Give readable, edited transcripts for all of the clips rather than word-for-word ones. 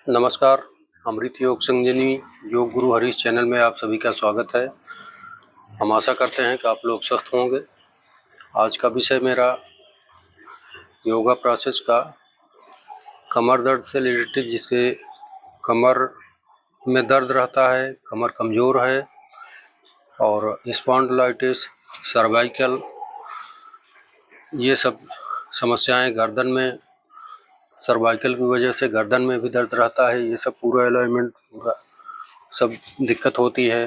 नमस्कार। अमृत योग संजीवनी योग गुरु हरीश चैनल में आप सभी का स्वागत है। हम आशा करते हैं कि आप लोग स्वस्थ होंगे। आज का विषय मेरा योगा प्रोसेस का कमर दर्द से रिलेटेड, जिसके कमर में दर्द रहता है, कमर कमज़ोर है और स्पॉन्डिलाइटिस, सर्वाइकल, ये सब समस्याएं, गर्दन में सर्वाइकल की वजह से गर्दन में भी दर्द रहता है, ये सब पूरा अलाइनमेंट पूरा सब दिक्कत होती है।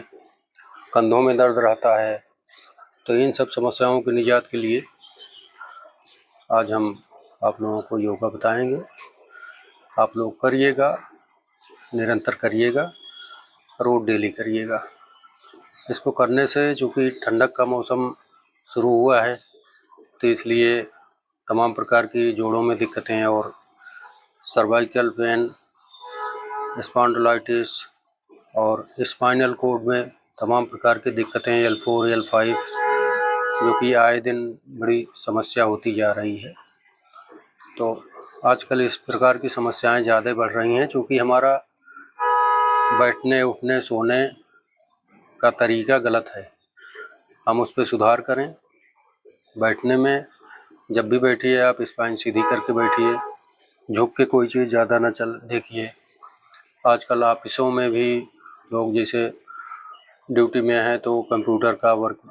कंधों में दर्द रहता है। तो इन सब समस्याओं की निजात के लिए आज हम आप लोगों को योगा बताएंगे। आप लोग करिएगा, निरंतर करिएगा, रोज डेली करिएगा। इसको करने से, चूँकि ठंडक का मौसम शुरू हुआ है, तो इसलिए तमाम प्रकार की जोड़ों में दिक्कतें और सर्वाइकल पेन, स्पॉन्डिलाइटिस और स्पाइनल कोड में तमाम प्रकार की दिक्कतें, L4, L5, जो कि आए दिन बड़ी समस्या होती जा रही है। तो आजकल इस प्रकार की समस्याएं ज़्यादा बढ़ रही हैं, क्योंकि हमारा बैठने, उठने, सोने का तरीका गलत है। हम उस पर सुधार करें। बैठने में जब भी बैठिए आप स्पाइन सीधी करके बैठिए, झुक के कोई चीज़ ज़्यादा ना चल देखिए। आजकल ऑफिसों में भी लोग जैसे ड्यूटी में हैं तो कंप्यूटर का वर्क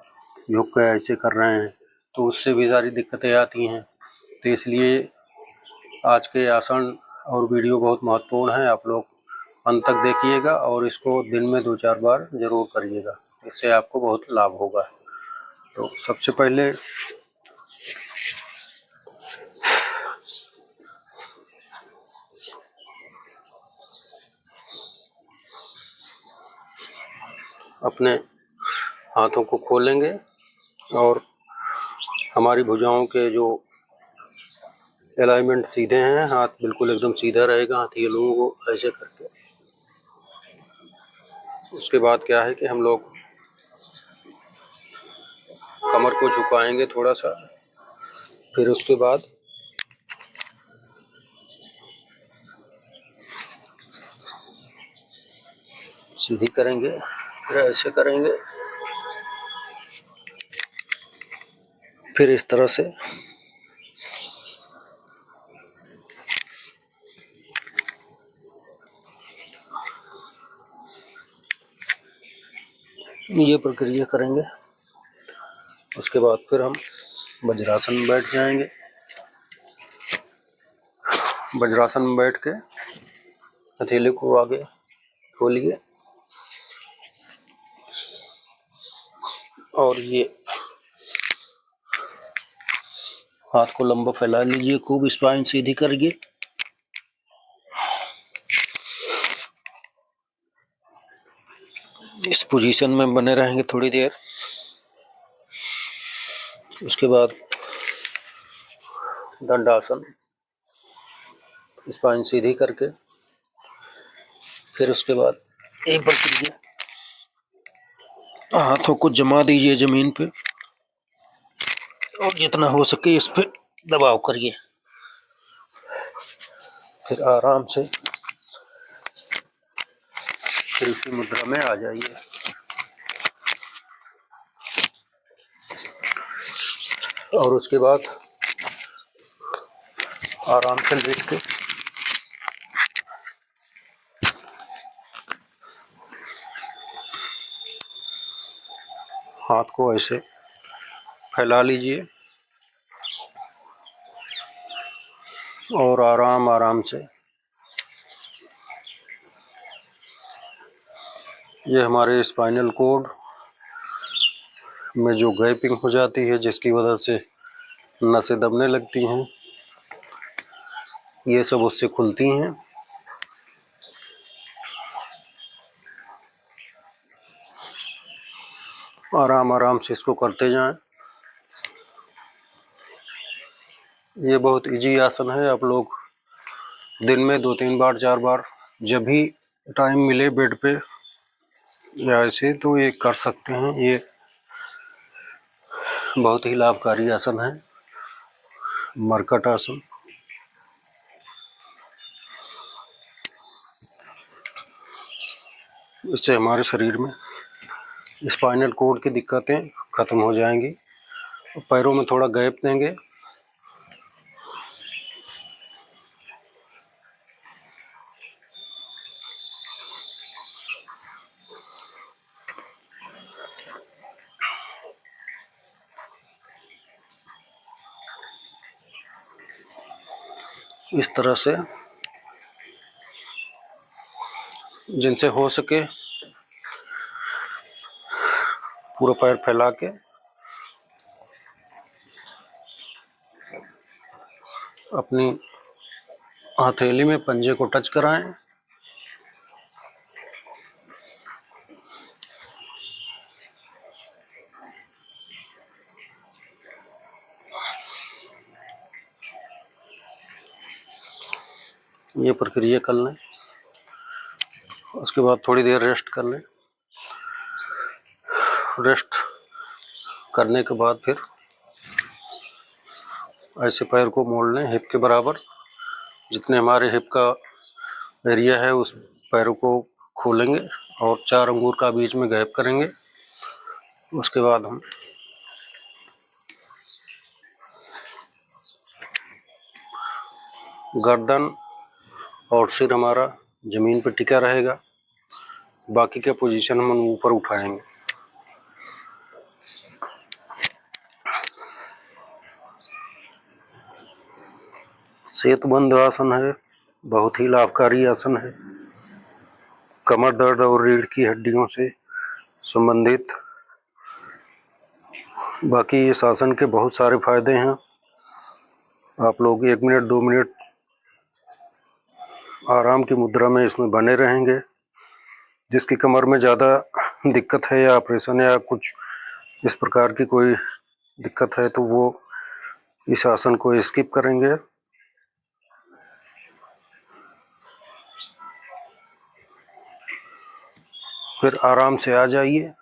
झुक के ऐसे कर रहे हैं, तो उससे भी सारी दिक्कतें आती हैं। तो इसलिए आज के आसन और वीडियो बहुत महत्वपूर्ण है। आप लोग अंत तक देखिएगा और इसको दिन में 2-4 बार ज़रूर करिएगा, इससे आपको बहुत लाभ होगा। तो सबसे पहले अपने हाथों को खोलेंगे और हमारी भुजाओं के जो अलाइनमेंट सीधे हैं, हाथ बिल्कुल एकदम सीधा रहेगा, हाथ ये लोगों को ऐसे करके। उसके बाद क्या है कि हम लोग कमर को झुकाएंगे थोड़ा सा, फिर उसके बाद सीधी करेंगे, फिर ऐसे करेंगे, फिर इस तरह से। ये प्रक्रिया करेंगे। उसके बाद फिर हम वज्रासन में बैठ जाएंगे। वज्रासन में बैठ के हथेली को आगे खोलिए और ये हाथ को लंबा फैला लीजिए, खूब स्पाइन सीधी करिए। इस पोजीशन में बने रहेंगे थोड़ी देर। उसके बाद दंडासन, स्पाइन सीधी करके, फिर उसके बाद एक प्रक्रिया, हाथों को जमा दीजिए जमीन पे और जितना हो सके इस पे दबाव करिए। फिर आराम से फिर इसी मुद्रा में आ जाइए। और उसके बाद आराम से लेट के हाथ को ऐसे फैला लीजिए और आराम आराम से, ये हमारे स्पाइनल कोड में जो गैपिंग हो जाती है, जिसकी वजह से नसें दबने लगती हैं, ये सब उससे खुलती हैं। आराम आराम से इसको करते जाएं। ये बहुत इजी आसन है। आप लोग दिन में 2-3 बार 4 बार जब भी टाइम मिले बेड पे या ऐसे, तो ये कर सकते हैं। ये बहुत ही लाभकारी आसन है, मरकट आसन। इससे हमारे शरीर में स्पाइनल कोड की दिक्कतें ख़त्म हो जाएंगी। पैरों में थोड़ा गैप देंगे। इस तरह से जिनसे हो सके पूरा पैर फैला के अपनी हथेली में पंजे को टच कराएं। ये प्रक्रिया कर लें। उसके बाद थोड़ी देर रेस्ट कर लें। रेस्ट करने के बाद फिर ऐसे पैर को मोड़ लें हिप के बराबर। जितने हमारे हिप का एरिया है उस पैरों को खोलेंगे और 4 अंगूर का बीच में गैप करेंगे। उसके बाद हम गर्दन और सिर हमारा ज़मीन पर टिका रहेगा। बाकी के पोजीशन हम ऊपर उठाएंगे। सेतुबंद आसन है, बहुत ही लाभकारी आसन है। कमर दर्द और रीढ़ की हड्डियों से संबंधित। बाकी इस आसन के बहुत सारे फायदे हैं। आप लोग 1 मिनट 2 मिनट आराम की मुद्रा में इसमें बने रहेंगे। जिसकी कमर में ज़्यादा दिक्कत है या ऑपरेशन या कुछ इस प्रकार की कोई दिक्कत है तो वो इस आसन को स्किप करेंगे। फिर आराम से आ जाइए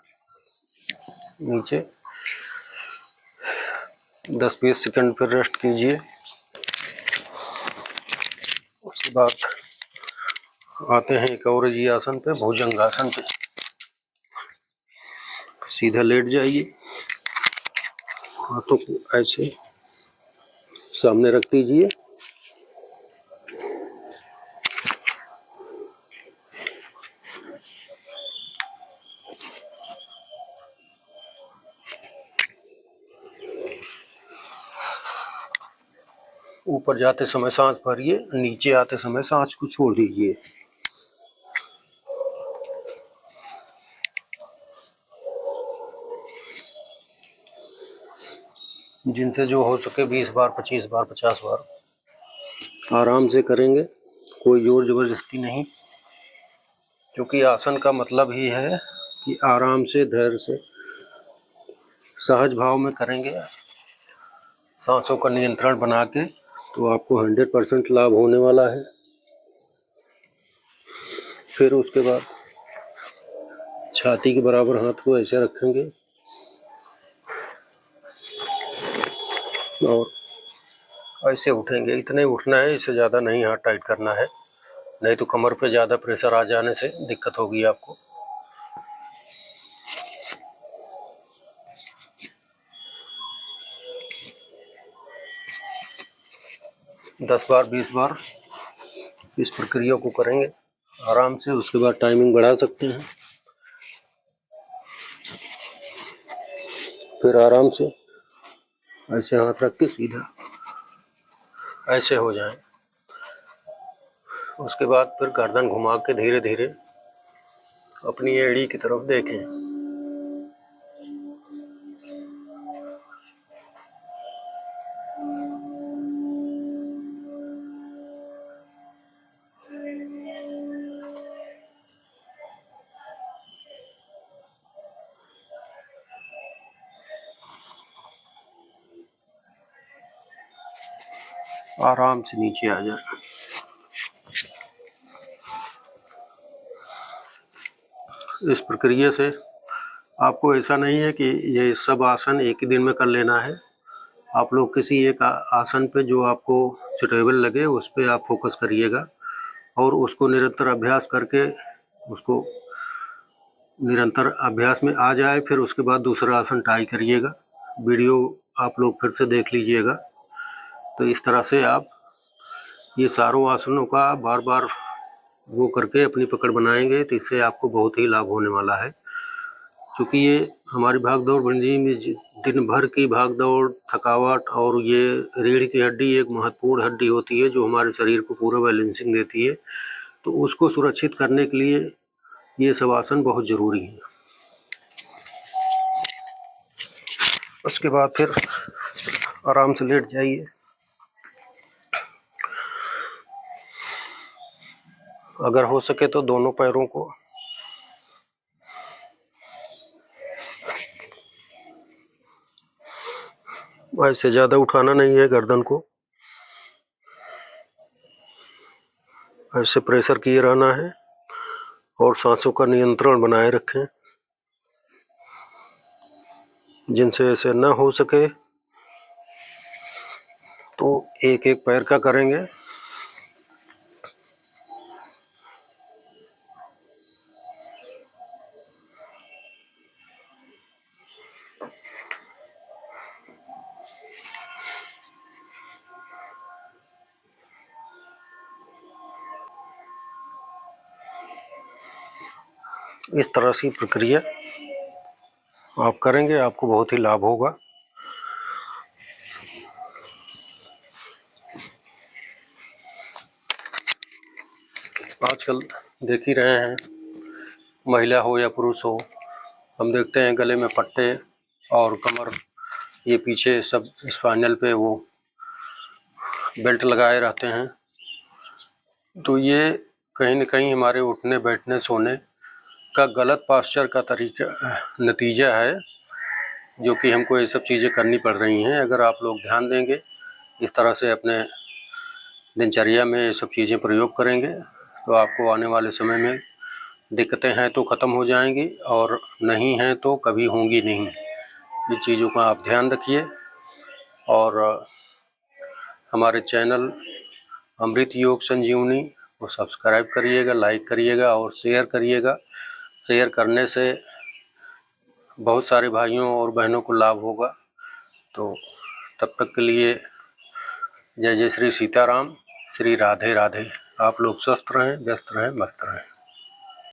नीचे। 10-20 सेकंड फिर रेस्ट कीजिए। उसके बाद आते हैं एक और जी आसन पे, भुजंगासन पे। सीधा लेट जाइए। हाथों को ऐसे सामने रख दीजिए। ऊपर जाते समय सांस भरिए, नीचे आते समय सांस को छोड़ दीजिए। जिनसे जो हो सके 20 बार 25 बार 50 बार आराम से करेंगे, कोई जोर जबरदस्ती नहीं। क्योंकि आसन का मतलब ही है कि आराम से धैर्य से सहज भाव में करेंगे, सांसों का नियंत्रण बना के, तो आपको 100% लाभ होने वाला है। फिर उसके बाद छाती के बराबर हाथ को ऐसे रखेंगे और ऐसे उठेंगे। इतने उठना है, इससे ज़्यादा नहीं हाथ टाइट करना है, नहीं तो कमर पे ज़्यादा प्रेशर आ जाने से दिक्कत होगी आपको। दस बार 20 बार इस प्रक्रिया को करेंगे आराम से। उसके बाद टाइमिंग बढ़ा सकते हैं। फिर आराम से ऐसे हाथ रख के सीधा ऐसे हो जाए। उसके बाद फिर गर्दन घुमा के धीरे धीरे अपनी एड़ी की तरफ देखें। आराम से नीचे आ जाए। इस प्रक्रिया से आपको ऐसा नहीं है कि ये सब आसन एक ही दिन में कर लेना है। आप लोग किसी एक आसन पे जो आपको सुटेबल लगे उस पे आप फोकस करिएगा और उसको निरंतर अभ्यास करके उसको निरंतर अभ्यास में आ जाए, फिर उसके बाद दूसरा आसन ट्राई करिएगा। वीडियो आप लोग फिर से देख लीजिएगा। तो इस तरह से आप ये सारों आसनों का बार बार वो करके अपनी पकड़ बनाएंगे, तो इससे आपको बहुत ही लाभ होने वाला है। क्योंकि ये हमारी भाग दौड़ जिंदगी में दिन भर की भाग दौड़, थकावट, और ये रीढ़ की हड्डी एक महत्वपूर्ण हड्डी होती है जो हमारे शरीर को पूरा बैलेंसिंग देती है। तो उसको सुरक्षित करने के लिए ये सब आसन बहुत ज़रूरी है। उसके बाद फिर आराम से लेट जाइए। अगर हो सके तो दोनों पैरों को ऐसे ज़्यादा उठाना नहीं है, गर्दन को ऐसे प्रेशर किए रहना है और सांसों का नियंत्रण बनाए रखें। जिनसे ऐसे ना हो सके तो एक एक पैर का करेंगे। इस तरह की प्रक्रिया आप करेंगे, आपको बहुत ही लाभ होगा। आजकल देख ही रहे हैं, महिला हो या पुरुष हो, हम देखते हैं गले में पट्टे और कमर ये पीछे सब स्पाइनल पे वो बेल्ट लगाए रहते हैं। तो ये कहीं न कहीं हमारे उठने बैठने सोने का गलत पास्चर का नतीजा है, जो कि हमको ये सब चीज़ें करनी पड़ रही हैं। अगर आप लोग ध्यान देंगे, इस तरह से अपने दिनचर्या में ये सब चीज़ें प्रयोग करेंगे, तो आपको आने वाले समय में दिक्कतें हैं तो ख़त्म हो जाएंगी, और नहीं हैं तो कभी होंगी नहीं। इन चीज़ों का आप ध्यान रखिए। और हमारे चैनल अमृत योग संजीवनी को सब्सक्राइब करिएगा, लाइक करिएगा और शेयर करिएगा। शेयर करने से बहुत सारे भाइयों और बहनों को लाभ होगा। तो तब तक के लिए जय जय श्री सीताराम, श्री राधे राधे। आप लोग स्वस्थ रहें, व्यस्त रहें, मस्त रहें।